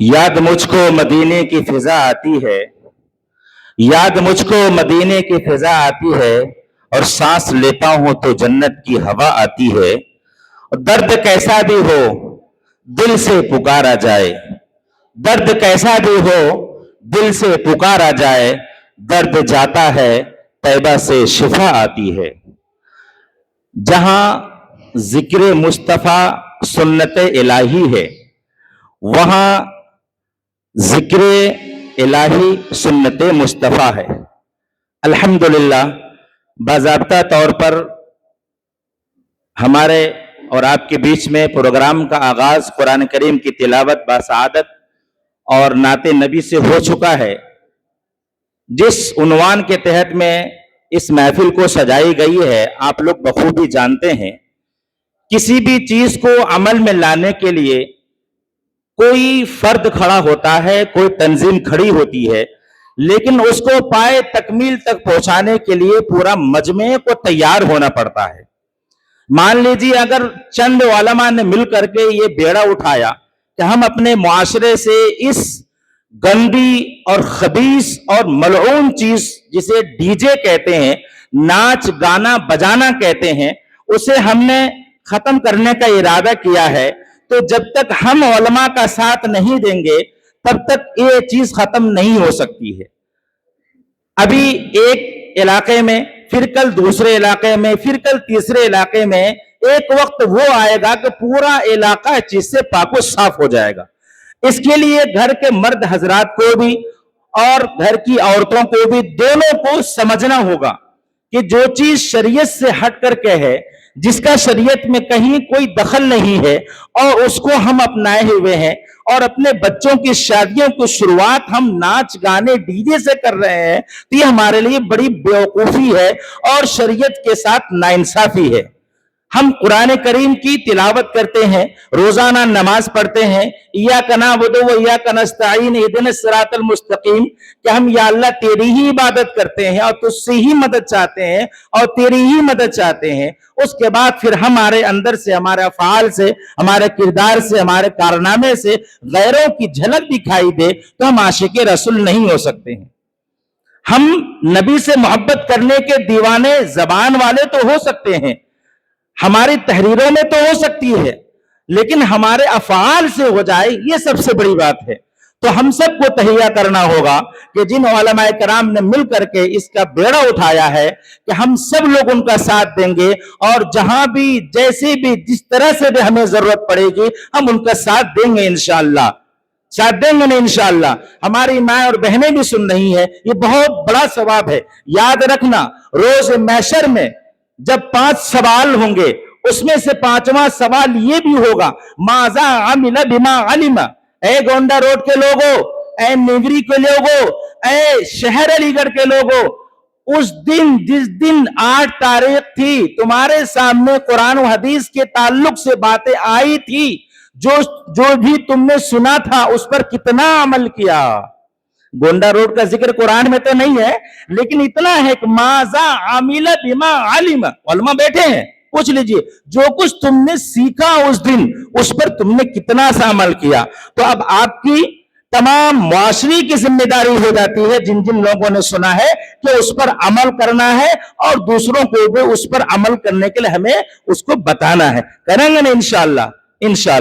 याद मुझको मदीने की फिजा आती है, याद मुझको मदीने की फिजा आती है, और सांस लेता हूं तो जन्नत की हवा आती है। और दर्द कैसा भी हो दिल से पुकारा जाए, दर्द कैसा भी हो दिल से पुकारा जाए, दर्द जाता है तैबा से शिफा आती है। जहां जिक्र मुस्तफा सुन्नत इलाही है, वहां जिक्र इलाही सुन्नत मुस्तफा है। अल्हम्दुलिल्लाह, बाज़ाब्ता तौर पर हमारे और आपके बीच में प्रोग्राम का आगाज कुरान करीम की तिलावत बासआदत और नाते नबी से हो चुका है। जिस उन्वान के तहत में इस महफिल को सजाई गई है, आप लोग बखूबी जानते हैं। किसी भी चीज को अमल में लाने के लिए कोई फर्द खड़ा होता है, कोई तंजीम खड़ी होती है, लेकिन उसको पाए तकमील तक पहुंचाने के लिए पूरा मजमे को तैयार होना पड़ता है। मान लीजिए अगर चंद उलमा ने मिल करके ये बेड़ा उठाया कि हम अपने मुआशरे से इस गंदी और खबीस और मलऊन चीज जिसे डीजे कहते हैं, नाच गाना बजाना कहते हैं, उसे हमने खत्म करने का इरादा किया है, तो जब तक हम उलमा का साथ नहीं देंगे तब तक ये चीज खत्म नहीं हो सकती है। अभी एक इलाके में, फिर कल दूसरे इलाके में, फिर कल तीसरे इलाके में, एक वक्त वो आएगा कि पूरा इलाका इस चीज से पाको साफ हो जाएगा। इसके लिए घर के मर्द हजरात को भी और घर की औरतों को भी, दोनों को समझना होगा कि जो चीज शरीयत से हट करके है, जिसका शरीयत में कहीं कोई दखल नहीं है, और उसको हम अपनाए हुए हैं, और अपने बच्चों की शादियों की शुरुआत हम नाच गाने डीजे से कर रहे हैं, तो ये हमारे लिए बड़ी बेवकूफी है और शरीयत के साथ नाइंसाफी है। हम कुरान करीम की तिलावत करते हैं, रोजाना नमाज पढ़ते हैं, इय्याका नअबुदु व इय्याका नस्तईन इहदिनस सिरातल मुस्तकीम, कि हम या अल्लाह तेरी ही इबादत करते हैं और तुझसे ही मदद चाहते हैं और तेरी ही मदद चाहते हैं। उसके बाद फिर हमारे अंदर से, हमारे अफ़आल से, हमारे किरदार से, हमारे कारनामे से गैरों की झलक दिखाई दे तो हम आशिक़े रसूल नहीं हो सकते हैं। हम नबी से मोहब्बत करने के दीवाने जबान वाले तो हो सकते हैं, हमारी तहरीरों में तो हो सकती है, लेकिन हमारे अफ़आल से हो जाए, ये सबसे बड़ी बात है। तो हम सबको तहिया करना होगा कि जिन उलमाए कराम ने मिल करके इसका बेड़ा उठाया है, कि हम सब लोग उनका साथ देंगे, और जहां भी, जैसे भी, जिस तरह से भी हमें जरूरत पड़ेगी, हम उनका साथ देंगे इंशाअल्लाह, साथ देंगे ना इंशाअल्लाह। हमारी माँ और बहनें भी सुन रही हैं, ये बहुत बड़ा सवाब है। याद रखना, रोज महशर में जब 5 सवाल होंगे, उसमें से 5वां सवाल ये भी होगा, माज़ा अमिला बिमा अलिमा। ए गोंडा रोड के लोगों, ए निगरी के लोगों, ए शहर अलीगढ़ के लोगों, उस दिन, जिस दिन 8 तारीख थी, तुम्हारे सामने कुरान और हदीस के ताल्लुक से बातें आई थी, जो भी तुमने सुना था उस पर कितना अमल किया। गोंडा रोड का जिक्र कुरान में तो नहीं है, लेकिन इतना है कि माज़ा अमिला बिमा अलिमा, उलमा बैठे हैं, पूछ लीजिए, जो कुछ तुमने सीखा उस दिन, उस पर तुमने कितना सा अमल किया। तो अब आपकी तमाम मुआशरे की जिम्मेदारी हो जाती है, जिन जिन लोगों ने सुना है, कि उस पर अमल करना है और दूसरों को भी उस पर अमल करने के लिए हमें उसको बताना है। करेंगे ना इंशाअल्लाह, इंशाअल्लाह।